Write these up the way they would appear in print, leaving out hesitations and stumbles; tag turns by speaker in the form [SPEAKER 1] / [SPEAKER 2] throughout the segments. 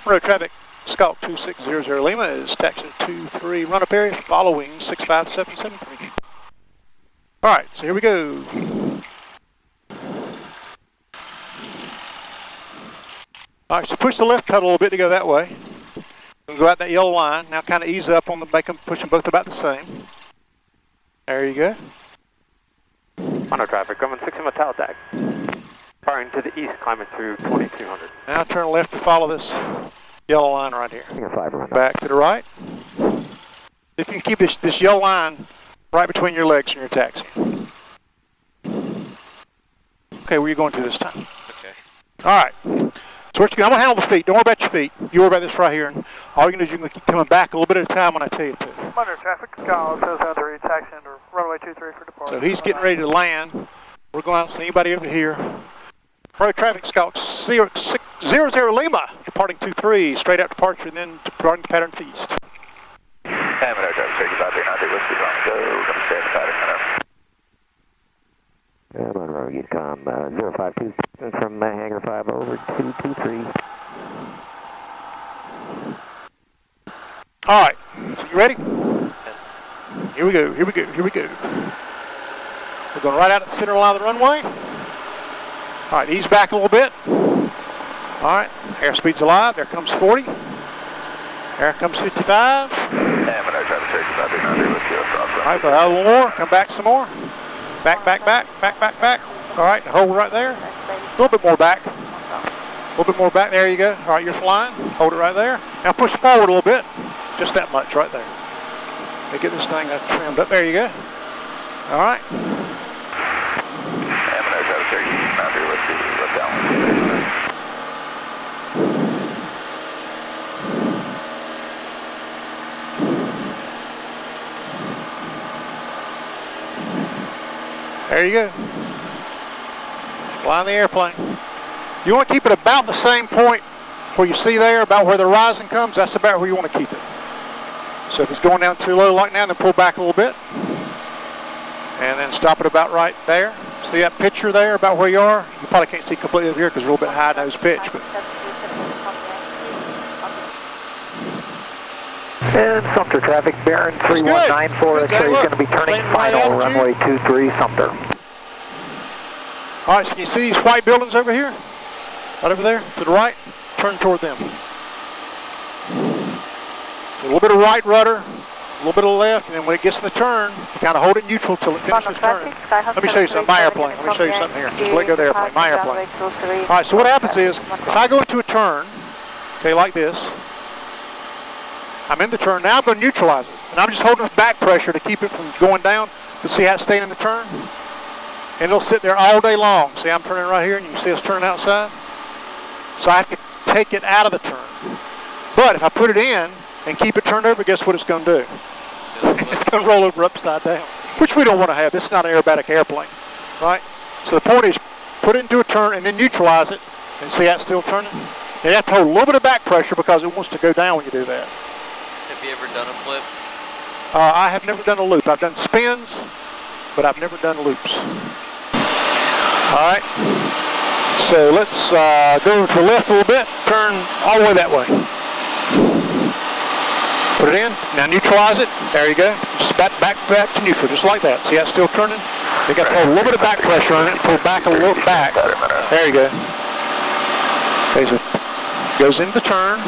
[SPEAKER 1] Monroe traffic, Scout 2600 Lima is taxi 23 run-up area following 65773. All right, so here we go. All right, so push the left pedal a little bit to go that way. We'll go out that yellow line. Now kind of ease up on the, push them both about the same. There you go.
[SPEAKER 2] Monroe traffic, coming 6 in my tail tag. Firing to the east, climbing through 2200.
[SPEAKER 1] Now turn left to follow this yellow line right here. Back to the right. If you can keep this yellow line right between your legs in your taxi. Okay, where are you going to this time?
[SPEAKER 2] Okay.
[SPEAKER 1] All right. So what you, I'm going to handle the feet. Don't worry about your feet. You worry about this right here. And all you're going to do is you're going to keep coming back a little bit at a time when I tell you to.
[SPEAKER 3] Monroe traffic, Scout 773, taxi into runway 23 for departure.
[SPEAKER 1] So he's getting ready to land. We're going out and see anybody over here. Monroe traffic, Scout 00 Lima, departing 23, straight out departure, and then departing the pattern to east.
[SPEAKER 4] Hey, Monroe traffic, 3590, whiskey on go, going to stay in the pattern,
[SPEAKER 5] Monroe, Yukon 052 from hangar 5 over 223.
[SPEAKER 1] All right, so you ready?
[SPEAKER 2] Yes.
[SPEAKER 1] Here we go, here we go, here we go. We're going right out at the center line of the runway. All right, ease back a little bit. All right, airspeed's alive. There comes 40. There comes 55.
[SPEAKER 4] Hey, Monroe traffic, 3590, whiskey on
[SPEAKER 1] All right, but a little more. Come back some more. Back, back, back, back, back, back. All right, hold right there. A little bit more back. A little bit more back. There you go. All right, you're flying. Hold it right there. Now push forward a little bit. Just that much right there. Let me get this thing trimmed up. There you go. All right.
[SPEAKER 4] Hey, Monroe traffic, 3590, whiskey, left down.
[SPEAKER 1] There you go. Flying the airplane. You want to keep it about the same point where you see there, about where the horizon comes. That's about where you want to keep it. So if it's going down too low like now, then pull back a little bit. And then stop it about right there. See that picture there about where you are? You probably can't see completely over here because it's a little bit high nose pitch. But
[SPEAKER 5] And Sumter traffic, Baron 3194, X-ray is going to be turning final, runway 23, Sumter.
[SPEAKER 1] All right, so you see these white buildings over here? Right over there, to the right? Turn toward them. So a little bit of right rudder, a little bit of left, and then when it gets in the turn, you kind of hold it neutral till it finishes turning. Let me show you something, my airplane. Let me show you something here. Just let go of the airplane, my airplane. All right, so what happens is, if I go into a turn, okay, like this, I'm in the turn, now I'm going to neutralize it. And I'm just holding the back pressure to keep it from going down, but see how it's staying in the turn? And it'll sit there all day long. See, I'm turning right here, and you can see us turning outside. So I have to take it out of the turn. But if I put it in and keep it turned over, guess what it's going to do? It's going to roll over upside down, which we don't want to have. This is not an aerobatic airplane, right? So the point is, put it into a turn and then neutralize it, and see how it's still turning? And you have to hold a little bit of back pressure because it wants to go down when you do that.
[SPEAKER 2] Have you ever done a flip?
[SPEAKER 1] I have never done a loop. I've done spins, but I've never done loops. All right. So let's go to the left a little bit, turn all the way that way. Put it in, now neutralize it. There you go. Just back to neutral, just like that. See how it's still turning? You got to hold a little bit of back pressure on it, pull back a little back. There you go. Okay, so it goes into the turn.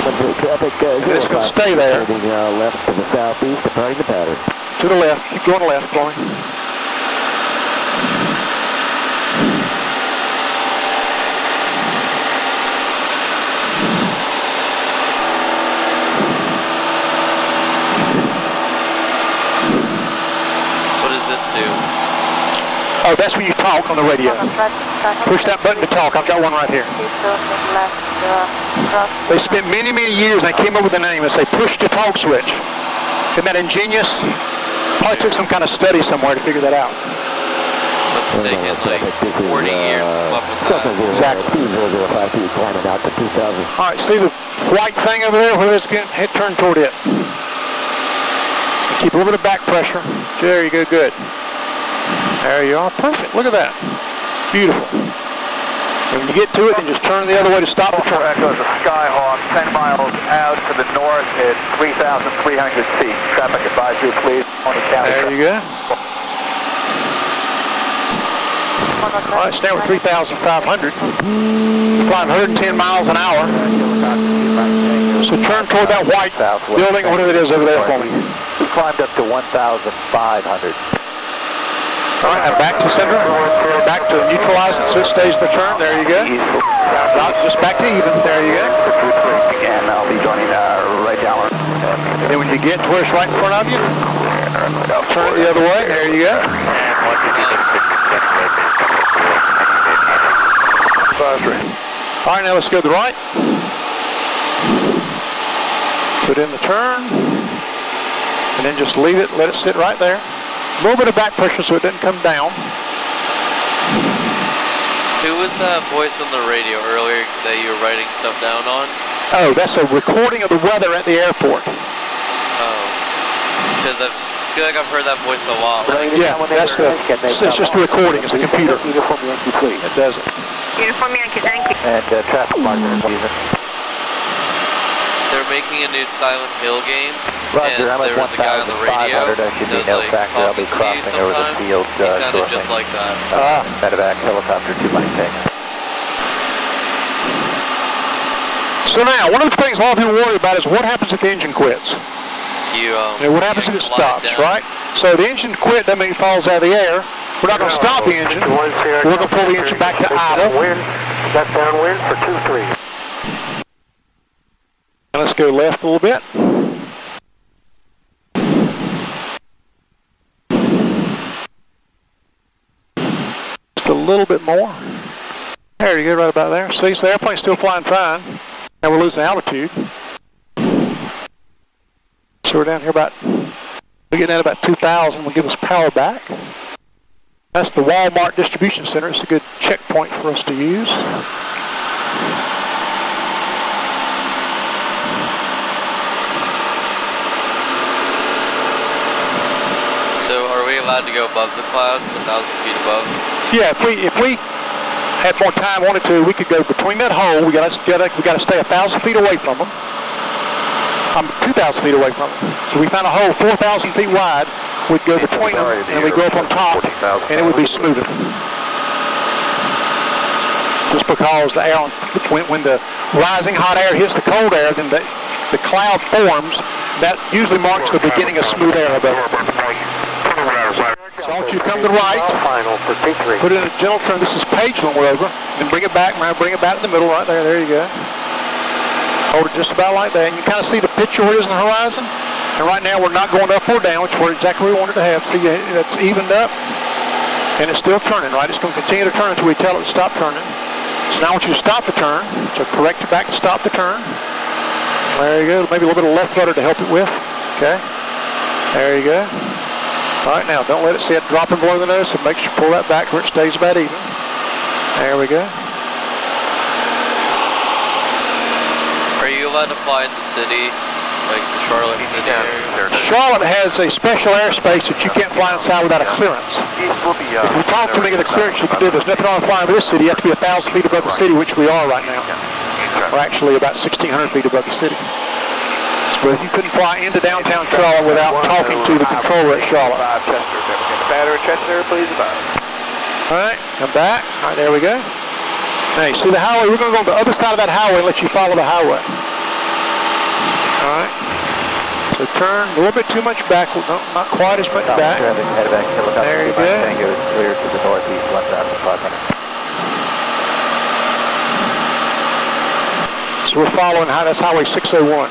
[SPEAKER 1] And it's going to stay there.
[SPEAKER 5] Left to the southeast, departing the pattern.
[SPEAKER 1] To the left, keep going left for me.
[SPEAKER 2] What does this do?
[SPEAKER 1] Oh, that's when you talk on the radio. Push that button to talk. I've got one right here. They spent many, many years and they came up with the name. It's a push-to-talk switch. Isn't that ingenious? Probably took some kind of study somewhere to figure that out.
[SPEAKER 2] Must have taken like 40 years to come up with that.
[SPEAKER 1] Exactly. All right, see the white thing over there? Where it's getting hit, turn toward it. Keep a little bit of back pressure. There you go, good. There you are, perfect. Look at that. Beautiful. When you get to it, then just turn the other way to stop the turn.
[SPEAKER 4] Echo, the Skyhawk, 10 miles out to the north at 3,300 feet. Traffic advisory, please.
[SPEAKER 1] There you go. All right, stand with 3,500. You're flying 110 miles an hour. So turn toward that white building, whatever it is over there for me.
[SPEAKER 5] We climbed up to 1,500.
[SPEAKER 1] All right, now back to center, back to neutralize it so it stays in the turn. There you go. Just back to even. There you go.
[SPEAKER 4] And I'll be joining right down.
[SPEAKER 1] And then when you get to where it's right in front of you, turn it the other way. There you go. All right, now let's go to the right. Put in the turn, and then just leave it, let it sit right there. A little bit of back pressure so it doesn't come down.
[SPEAKER 6] Who was that voice on the radio earlier that you were writing stuff down on?
[SPEAKER 1] Oh, that's a recording of the weather at the airport.
[SPEAKER 6] Oh, because I feel like I've heard that voice a lot.
[SPEAKER 1] Yeah, that's it's just a recording, it's a computer.
[SPEAKER 5] Uniform Yankee, please.
[SPEAKER 1] It does it.
[SPEAKER 7] Uniform Yankee, thank you.
[SPEAKER 5] And traffic marker is even.
[SPEAKER 6] They're making a new Silent Hill game,
[SPEAKER 5] Roger,
[SPEAKER 6] and there was a guy on the radio
[SPEAKER 5] that should be
[SPEAKER 6] who
[SPEAKER 5] no
[SPEAKER 6] was like
[SPEAKER 5] factor. I'll be
[SPEAKER 6] talking to you
[SPEAKER 5] crossing over the
[SPEAKER 6] sometimes.
[SPEAKER 5] field
[SPEAKER 6] He sounded
[SPEAKER 5] shortly.
[SPEAKER 6] just like that.
[SPEAKER 5] Medevac helicopter 2 Mike tank.
[SPEAKER 1] So now, one of the things a lot of people worry about is what happens if the engine quits? What happens if it stops, right? So the engine quit, that means it falls out of the air. We're not going to stop the engine. We're going to pull the engine back to idle.
[SPEAKER 5] That's downwind for 2-3.
[SPEAKER 1] And let's go left a little bit. Just a little bit more. There you go, right about there. See, so the airplane's still flying fine. Now we're losing altitude. So we're down here we get down to about 2,000. Will give us power back. That's the Walmart distribution center. It's a good checkpoint for us to use.
[SPEAKER 6] So are we allowed to go above the clouds, 1,000 feet above?
[SPEAKER 1] Yeah, if we had more time, wanted to, we could go between that hole. We got to stay 1,000 feet away from them. 2,000 feet away from them. So we found a hole 4,000 feet wide. We'd go between them, and we go up on top, and it would be smoother. Just because the air, when the rising hot air hits the cold air, then the cloud forms. That usually marks the beginning of smooth air above it. So I want you to come to the right, put in a gentle turn. This is Pageland we're over, and bring it back. Bring it back to the middle right there. There you go. Hold it just about like that. And you kind of see the picture where it is on the horizon. And right now we're not going up or down, which we're exactly where we wanted to have. See, it's evened up, and it's still turning, right? It's going to continue to turn until we tell it to stop turning. So now I want you to stop the turn. So correct it back to stop the turn. There you go. Maybe a little bit of left rudder to help it with. Okay. There you go. All right, now don't let it see it dropping below the nose, so make sure you pull that back where it stays about even. There we go.
[SPEAKER 6] Are you allowed to fly in the city, like the Charlotte city area?
[SPEAKER 1] Charlotte has a special airspace that you can't fly inside without a clearance. If you talk to me at a clearance, you can do. There's nothing wrong with flying over this city. You have to be 1,000 feet above the city, which we are right now. We're actually about 1,600 feet above the city. But you couldn't fly into downtown Charlotte without talking to the controller at Charlotte.
[SPEAKER 4] Battery Chester, please about.
[SPEAKER 1] All right, come back. All right, there we go. Now you see the highway. We're going to go to the other side of that highway and let you follow the highway. All right. So turn a little bit too much back. No, not quite as much back. There you go.
[SPEAKER 5] Clear to the northeast, 1,500.
[SPEAKER 1] So we're following that's Highway 601.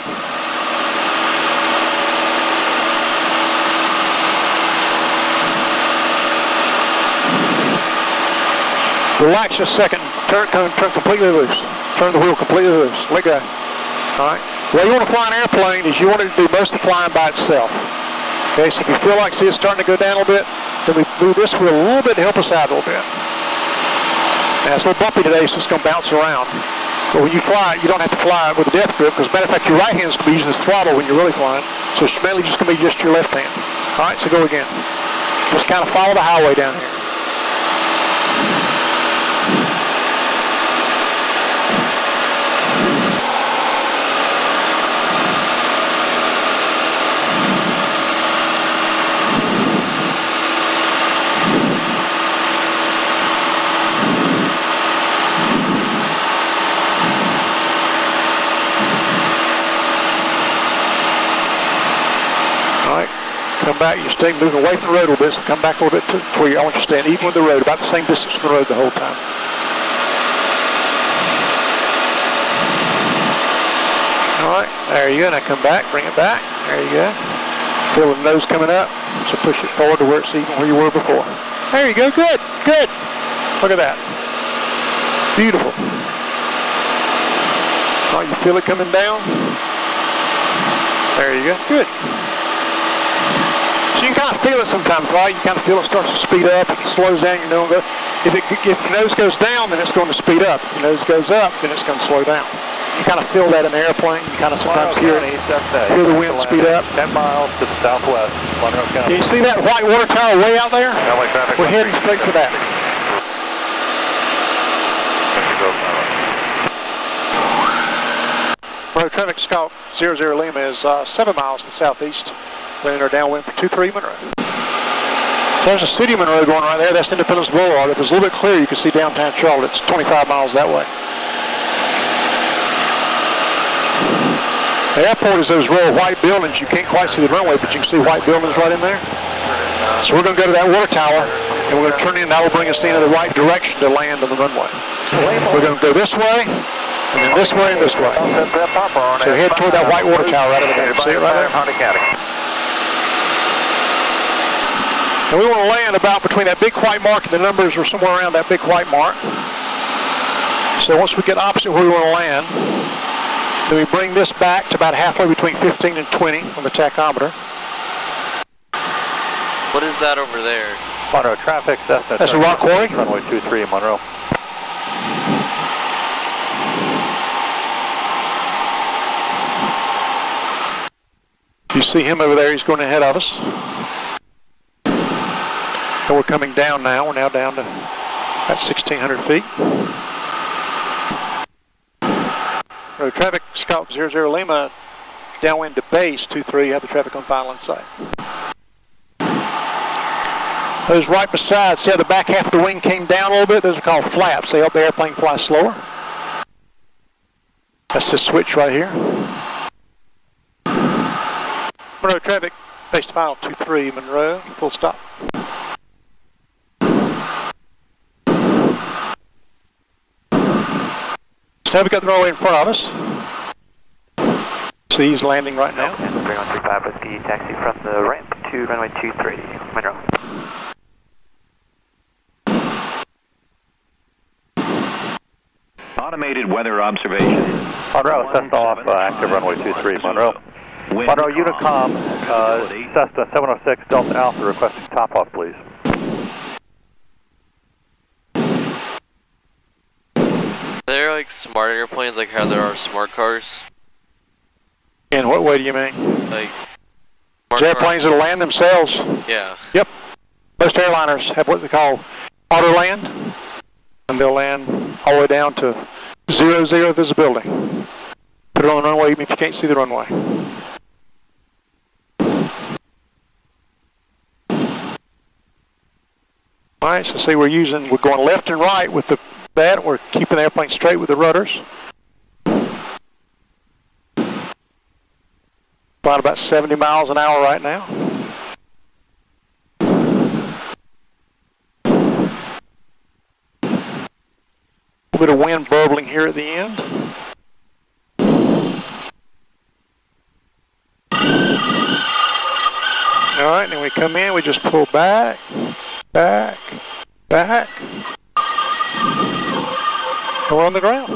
[SPEAKER 1] Relax just a second. Turn completely loose. Turn the wheel completely loose. Let go. All right. The way you want to fly an airplane is you want it to do most of the flying by itself. Okay, so if you feel like, it's starting to go down a little bit, then we move this wheel a little bit to help us out a little bit. Now it's a little bumpy today, so it's going to bounce around. But when you fly it, you don't have to fly it with a death grip, because as a matter of fact, your right hand's going to be using the throttle when you're really flying. So it's mainly just going to be just your left hand. All right, so go again. Just kind of follow the highway down here. come back. You stay moving away from the road a little bit, so come back a little bit to where I want you to stand even with the road, about the same distance from the road the whole time. All right, there you go. Now come back, bring it back. There you go. Feel the nose coming up, so push it forward to where it's even where you were before. There you go, good, good. Look at that. Beautiful. All right, you feel it coming down? There you go, good. So you can kind of feel it sometimes, right? You kind of feel it starts to speed up, it slows down, you know. If your nose goes down, then it's going to speed up. If your nose goes up, then it's going to slow down. You kind of feel that in the airplane. You kind of sometimes hear the wind speed up.
[SPEAKER 4] 10 miles to the southwest, Monroe County.
[SPEAKER 1] Can you see that white water tower way out there? We're heading straight for that. Monroe traffic Scout 00 Lima is 7 miles to the southeast. Landing our downwind for 23 Monroe. So there's a city of Monroe going right there. That's Independence Boulevard. If it was a little bit clearer, you can see downtown Charlotte. It's 25 miles that way. The airport is those row of white buildings. You can't quite see the runway, but you can see white buildings right in there. So we're going to go to that water tower, and we're going to turn in. That will bring us in the right direction to land on the runway. We're going to go this way, and then this way, and this way. So head toward that white water tower right over there. See it right there? And we want to land about between that big white mark and the numbers are somewhere around that big white mark. So once we get opposite where we want to land, then we bring this back to about halfway between 15 and 20 on the tachometer.
[SPEAKER 6] What is that over there?
[SPEAKER 4] Monroe traffic, Cessna.
[SPEAKER 1] That's a rock quarry.
[SPEAKER 4] Runway 23 Monroe.
[SPEAKER 1] You see him over there, he's going ahead of us. And we're coming down now. We're now down to about 1,600 feet. Road traffic, Scout 00 Lima, downwind to base 23, have the traffic on final in sight. Those right beside, see how the back half of the wing came down a little bit? Those are called flaps. They help the airplane fly slower. That's the switch right here. Monroe traffic, base to final 23, Monroe, full stop. So now we've got the runway in front of us. See, he's landing right now.
[SPEAKER 5] 3135 Whiskey, taxi from the ramp to runway 23, Monroe.
[SPEAKER 8] Automated weather observation.
[SPEAKER 4] Monroe, Cessna off active runway 23, Monroe. Monroe Unicom, Cessna 706 Delta Alpha requesting top off, please.
[SPEAKER 6] Are there like smart airplanes like how there are smart cars?
[SPEAKER 1] In what way do you mean?
[SPEAKER 6] Like
[SPEAKER 1] jet planes that'll land themselves.
[SPEAKER 6] Yeah.
[SPEAKER 1] Yep. Most airliners have what they call auto land, and they'll land all the way down to 0 visibility. Put it on the runway even if you can't see the runway. All right, so see we're going left and right with that. We're keeping the airplane straight with the rudders. Flying about 70 miles an hour right now. A little bit of wind burbling here at the end. All right, then we come in, we just pull back, back, back. And we're on the ground.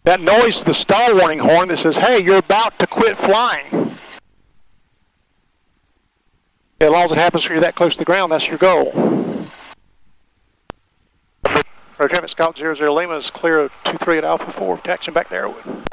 [SPEAKER 1] That noise is the stall warning horn that says, hey, you're about to quit flying. As long as it happens when you're that close to the ground, that's your goal. Roger, Scout 00 Lima is clear of 23 at Alpha 4, taxiing back to Arrowwood.